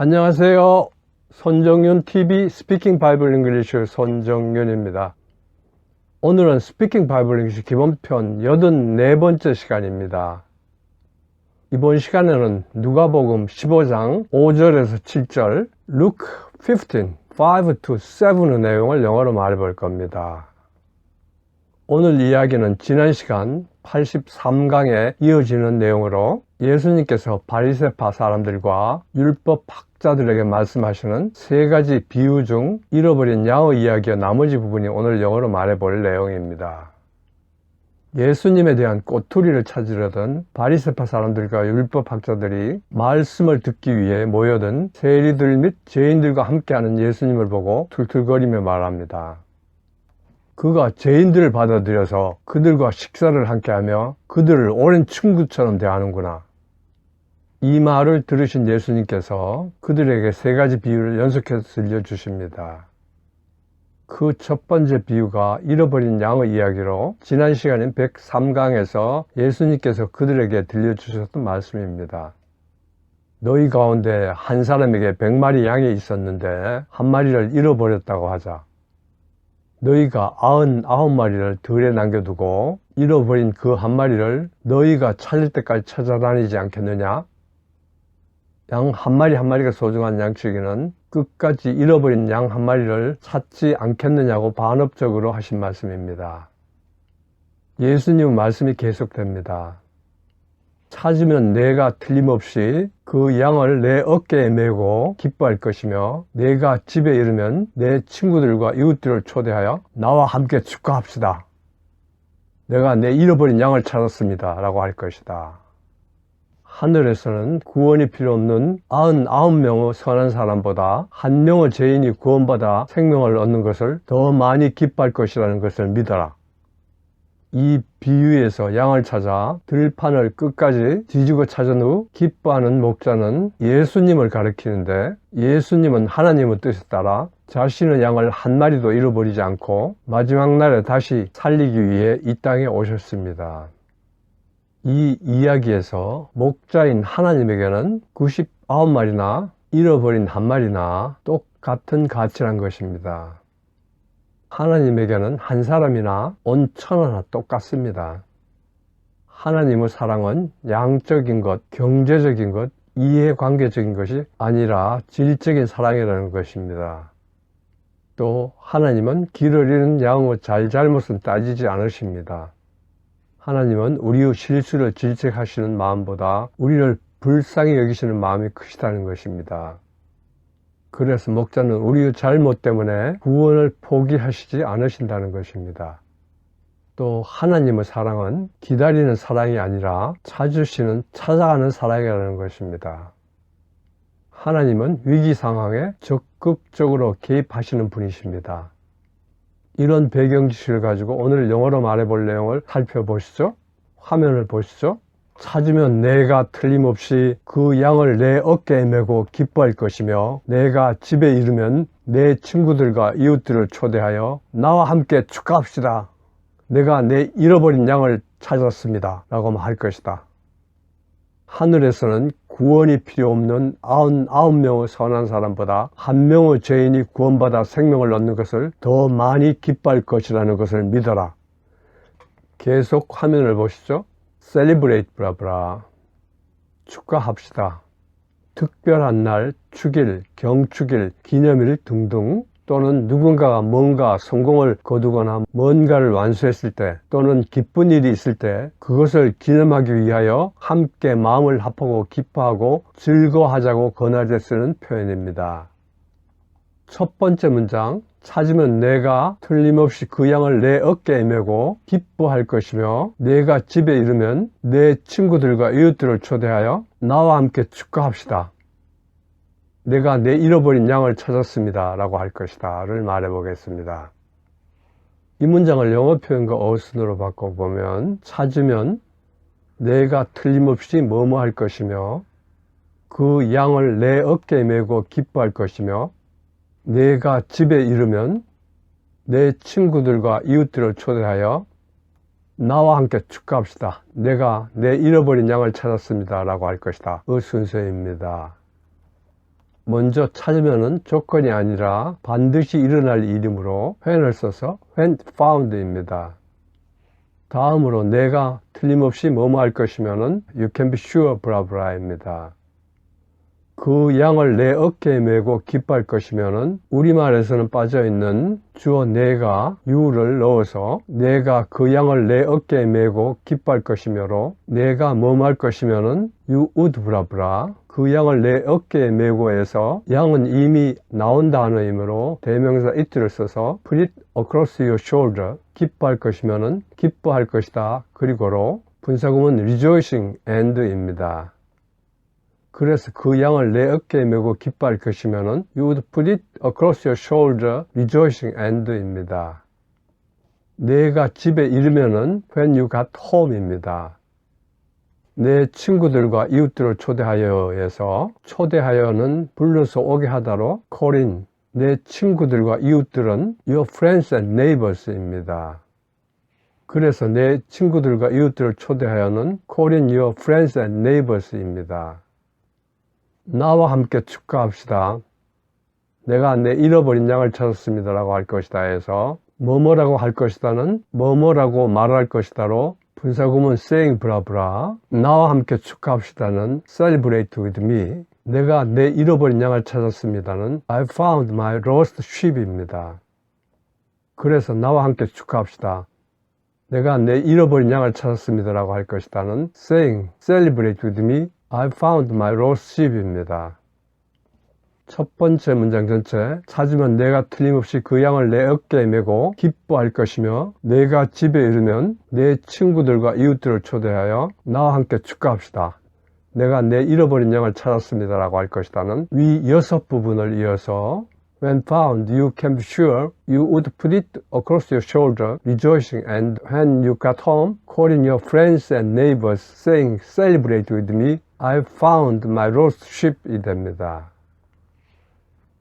안녕하세요. 손정윤 TV 스피킹 바이블 잉글리시 손정윤입니다. 오늘은 스피킹 바이블 잉글리시 기본편 84번째 시간입니다. 이번 시간에는 누가복음 15장 5절에서 7절, Luke 15, 5-7의 내용을 영어로 말해볼 겁니다. 오늘 이야기는 지난 시간 83강에 이어지는 내용으로 예수님께서 바리새파 사람들과 율법 학자들에게 말씀하시는 세 가지 비유 중 잃어버린 양의 이야기의 나머지 부분이 오늘 영어로 말해볼 내용입니다. 예수님에 대한 꼬투리를 찾으려던 바리새파 사람들과 율법 학자들이 말씀을 듣기 위해 모여든 세리들 및 죄인들과 함께하는 예수님을 보고 툴툴거리며 말합니다. 그가 죄인들을 받아들여서 그들과 식사를 함께하며 그들을 오랜 친구처럼 대하는구나. 이 말을 들으신 예수님께서 그들에게 세 가지 비유를 연속해서 들려주십니다. 그 첫 번째 비유가 잃어버린 양의 이야기로 지난 시간인 103강에서 예수님께서 그들에게 들려주셨던 말씀입니다. 너희 가운데 한 사람에게 100마리 양이 있었는데 한 마리를 잃어버렸다고 하자. 너희가 99마리를 들에 남겨두고 잃어버린 그 한 마리를 너희가 찾을 때까지 찾아다니지 않겠느냐? 양 한 마리 한 마리가 소중한 양치기는 끝까지 잃어버린 양 한 마리를 찾지 않겠느냐고 반업적으로 하신 말씀입니다. 예수님 말씀이 계속됩니다. 찾으면 내가 틀림없이 그 양을 내 어깨에 메고 기뻐할 것이며 내가 집에 이르면 내 친구들과 이웃들을 초대하여 나와 함께 축하합시다. 내가 내 잃어버린 양을 찾았습니다. 라고 할 것이다. 하늘에서는 구원이 필요 없는 99명의 선한 사람보다 한 명의 죄인이 구원받아 생명을 얻는 것을 더 많이 기뻐할 것이라는 것을 믿어라. 이 비유에서 양을 찾아 들판을 끝까지 뒤지고 찾은 후 기뻐하는 목자는 예수님을 가리키는데 예수님은 하나님의 뜻에 따라 자신의 양을 한 마리도 잃어버리지 않고 마지막 날에 다시 살리기 위해 이 땅에 오셨습니다. 이 이야기에서 목자인 하나님에게는 99마리나 잃어버린 한 마리나 똑같은 가치란 것입니다. 하나님에게는 한 사람이나 온 천하나 똑같습니다. 하나님의 사랑은 양적인 것, 경제적인 것, 이해관계적인 것이 아니라 질적인 사랑이라는 것입니다. 또 하나님은 길을 잃은 양의 잘잘못은 따지지 않으십니다. 하나님은 우리의 실수를 질책하시는 마음보다 우리를 불쌍히 여기시는 마음이 크시다는 것입니다. 그래서 목자는 우리의 잘못 때문에 구원을 포기하시지 않으신다는 것입니다. 또 하나님의 사랑은 기다리는 사랑이 아니라 찾으시는 찾아가는 사랑이라는 것입니다. 하나님은 위기 상황에 적극적으로 개입하시는 분이십니다. 이런 배경 지식을 가지고 오늘 영어로 말해볼 내용을 살펴보시죠. 화면을 보시죠. 찾으면 내가 틀림없이 그 양을 내 어깨에 메고 기뻐할 것이며 내가 집에 이르면 내 친구들과 이웃들을 초대하여 나와 함께 축하합시다. 내가 내 잃어버린 양을 찾았습니다. 라고 할 것이다. 하늘에서는 구원이 필요 없는 99명의 선한 사람보다 한 명의 죄인이 구원받아 생명을 얻는 것을 더 많이 기뻐할 것이라는 것을 믿어라. 계속 화면을 보시죠. celebrate 브라브라 축하합시다. 특별한 날, 축일, 경축일, 기념일 등등 또는 누군가가 뭔가 성공을 거두거나 뭔가를 완수했을 때 또는 기쁜 일이 있을 때 그것을 기념하기 위하여 함께 마음을 합하고 기뻐하고 즐거워하자고 권할 때 쓰는 표현입니다. 첫 번째 문장, 찾으면 내가 틀림없이 그 양을 내 어깨에 메고 기뻐할 것이며 내가 집에 이르면 내 친구들과 이웃들을 초대하여 나와 함께 축하합시다. 내가 내 잃어버린 양을 찾았습니다. 라고 할 것이다. 를 말해 보겠습니다. 이 문장을 영어 표현과 어순으로 바꿔보면 찾으면 내가 틀림없이 뭐뭐 할 것이며 그 양을 내 어깨에 메고 기뻐할 것이며 내가 집에 이르면 내 친구들과 이웃들을 초대하여 나와 함께 축하합시다. 내가 내 잃어버린 양을 찾았습니다. 라고 할 것이다. 그 순서입니다. 먼저 찾으면은 조건이 아니라 반드시 일어날 일이므로 when을 써서 when found입니다. 다음으로 내가 틀림없이 뭐뭐 할 것이면은 you can be sure 브라브라입니다. 그 양을 내 어깨에 메고 기뻐할 것이면은 우리말에서는 빠져있는 주어 내가 you를 넣어서 내가 그 양을 내 어깨에 메고 기뻐할 것이며로 내가 뭐뭐 할 것이면은 you would 브라브라 그 양을 내 어깨에 메고 해서 양은 이미 나온 단어이므로 대명사 it를 써서 put it across your shoulder 기뻐할 것이면은 기뻐할 것이다 그리고로 분사구문 rejoicing and입니다. 그래서 그 양을 내 어깨에 메고 기뻐할 것이면은 you would put it across your shoulder rejoicing and입니다. 내가 집에 이르면은 when you got home입니다. 내 친구들과 이웃들을 초대하여에서 초대하여는 불러서 오게 하다로 call in 내 친구들과 이웃들은 your friends and neighbors입니다. 그래서 내 친구들과 이웃들을 초대하여는 call in your friends and neighbors입니다. 나와 함께 축하합시다. 내가 내 잃어버린 양을 찾았습니다 라고 할 것이다 해서 뭐뭐라고 할 것이다는 뭐뭐라고 말할 것이다로 분사구문 saying 브라브라 나와 함께 축하합시다는 celebrate with me 내가 내 잃어버린 양을 찾았습니다는 I found my lost sheep입니다. 그래서 나와 함께 축하합시다. 내가 내 잃어버린 양을 찾았습니다 라고 할 것이다는 saying celebrate with me I found my lost sheep입니다. 첫 번째 문장 전체 찾으면 내가 틀림없이 그 양을 내 어깨에 메고 기뻐할 것이며 내가 집에 이르면 내 친구들과 이웃들을 초대하여 나와 함께 축하합시다. 내가 내 잃어버린 양을 찾았습니다 라고 할 것이다는 위 6부분을 이어서 When found, you can be sure you would put it across your shoulder, rejoicing, and when you got home, calling your friends and neighbors, saying, celebrate with me, I found my lost sheep이 됩니다.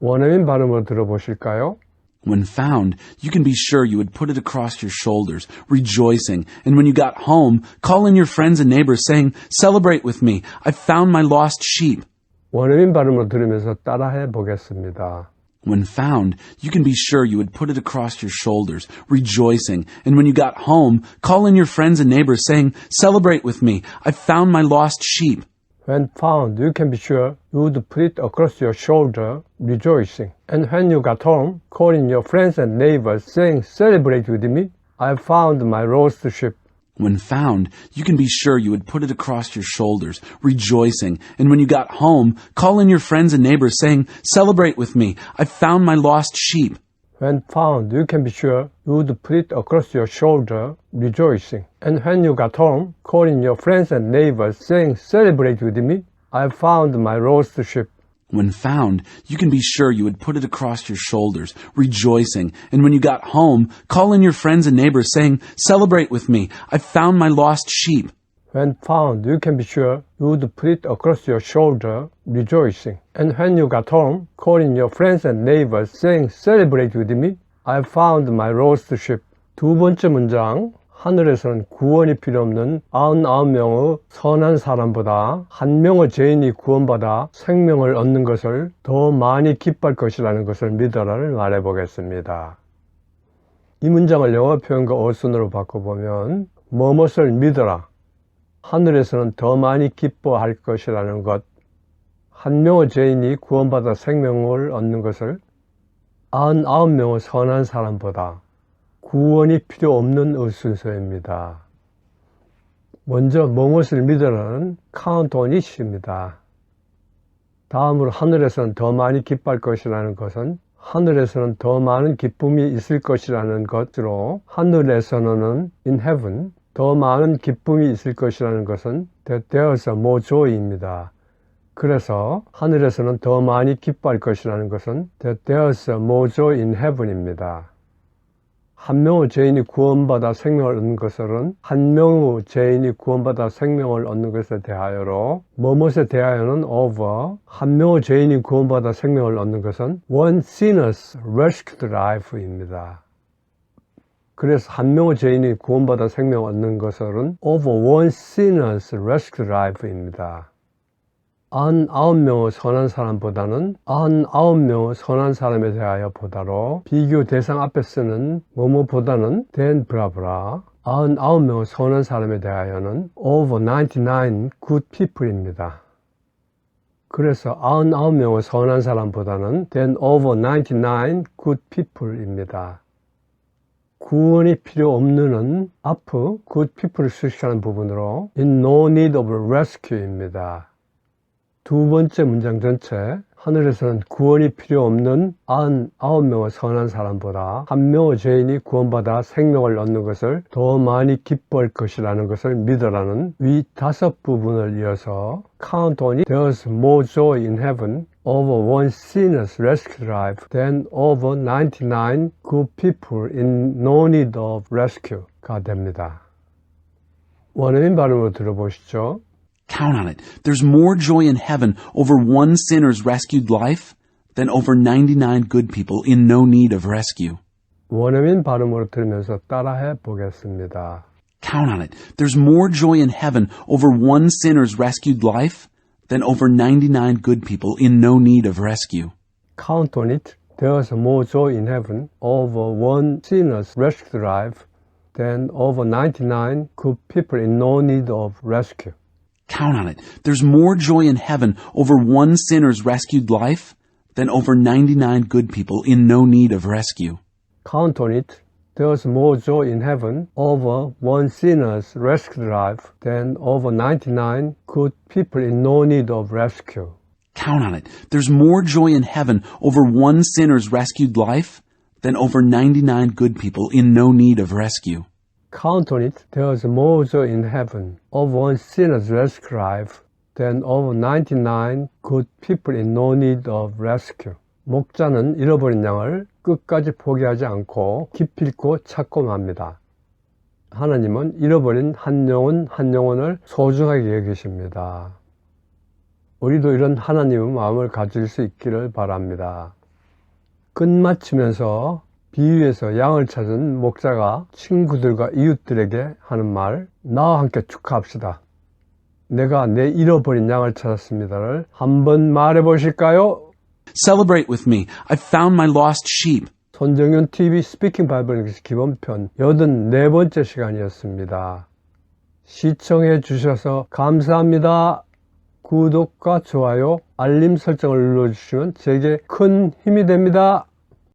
원어민 발음으로 들어보실까요? When found, you can be sure you would put it across your shoulders, rejoicing, and when you got home, call in your friends and neighbors, saying, celebrate with me, I found my lost sheep. 원어민 발음으로 들으면서 따라해 보겠습니다. When found, you can be sure you would put it across your shoulders, rejoicing, and when you got home, call in your friends and neighbors, saying, celebrate with me, I found my lost sheep. When found, you can be sure you would put it across your shoulder, rejoicing. And when you got home, calling your friends and neighbors, saying, celebrate with me, I found my lost sheep. When found, you can be sure you would put it across your shoulders, rejoicing, and when you got home, call in your friends and neighbors, saying, celebrate with me, I found my lost sheep. When found, you can be sure you would put it across your shoulder, rejoicing. And when you got home, calling your friends and neighbors, saying, celebrate with me, I found my lost sheep. When found, you can be sure you would put it across your shoulders, rejoicing, and when you got home, call in your friends and neighbors, saying, celebrate with me, I found my lost sheep. When found, you can be sure you would put it across your shoulder, rejoicing. And when you got home, calling your friends and neighbors, saying, celebrate with me, I found my lost sheep. 두 번째 문장, 하늘에서는 구원이 필요 없는 99명의 선한 사람보다 한 명의 죄인이 구원받아 생명을 얻는 것을 더 많이 기뻐할 것이라는 것을 믿어라를 말해보겠습니다. 이 문장을 영어 표현과 어순으로 바꿔보면 뭐뭇을 믿어라. 하늘에서는 더 많이 기뻐할 것이라는 것. 한 명의 죄인이 구원받아 생명을 얻는 것을 99명의 선한 사람보다 구원이 필요 없는 순서입니다. 먼저 무엇을 믿으라는 count on it입니다. 다음으로 하늘에서는 더 많이 기뻐할 것이라는 것은 하늘에서는 더 많은 기쁨이 있을 것이라는 것으로 하늘에서는 in heaven 더 많은 기쁨이 있을 것이라는 것은 that there's more joy입니다. 그래서 하늘에서는 더 많이 기뻐할 것이라는 것은 that there's more joy in heaven입니다. 한 명의 죄인이 구원받아 생명을 얻는 것은 한 명의 죄인이 구원받아 생명을 얻는 것에 대하여로 무엇에 대하여는 over 한 명의 죄인이 구원받아 생명을 얻는 것은 one sinner's rescued life입니다. 그래서 한 명의 죄인이 구원받아 생명을 얻는 것은 over one sinner's rescued life입니다. 99명의 선한 사람보다는 99명의 선한 사람에 대하여 보다로 비교 대상 앞에 쓰는 뭐뭐보다는 than 브라브라 99명의 선한 사람에 대하여는 over 99 good people입니다. 그래서 99명의 선한 사람보다는 than over 99 good people입니다. 구원이 필요 없는은 앞에 good people을 수식하는 부분으로 in no need of rescue입니다. 두 번째 문장 전체, 하늘에서는 구원이 필요 없는 99명의 선한 사람보다 한 명의 죄인이 구원받아 생명을 얻는 것을 더 많이 기뻐할 것이라는 것을 믿으라는 위 5부분을 이어서 Count on it, there's more joy in heaven over one sinner's rescue life than over 99 good people in no need of rescue가 됩니다. 원어민 발음으로 들어보시죠. Count on it. There's more joy in heaven over one sinner's rescued life than over 99 good people in no need of rescue. 원어민 발음으로 들으면서 따라해 보겠습니다. Count on it. There's more joy in heaven over one sinner's rescued life than over 99 good people in no need of rescue. Count on it. There's more joy in heaven over one sinner's rescued life than over 99 good people in no need of rescue. Count on it. There's more joy in heaven over one sinner's rescued life than over 99 good people in no need of rescue. Count on it. There's more joy in heaven over one sinner's rescued life than over 99 good people in no need of rescue. Count on it. There's more joy in heaven over one sinner's rescued life than over 99 good people in no need of rescue. Count on it. There's more joy in heaven over one sinner's rescued life than over 99 good people in no need of rescue. 목자는 잃어버린 양을 끝까지 포기하지 않고 기필코 찾고 맙니다. 하나님은 잃어버린 한 영혼 한 영혼을 소중하게 여기십니다. 우리도 이런 하나님의 마음을 가질 수 있기를 바랍니다. 끝마치면서 비유에서 양을 찾은 목자가 친구들과 이웃들에게 하는 말, 나와 함께 축하합시다. 내가 내 잃어버린 양을 찾았습니다를 한번 말해 보실까요? Celebrate with me. I found my lost sheep. 손정윤 TV 스피킹 바이블 잉글리시 기본편 84번째 시간이었습니다. 시청해 주셔서 감사합니다. 구독과 좋아요, 알림 설정을 눌러주시면 제게 큰 힘이 됩니다.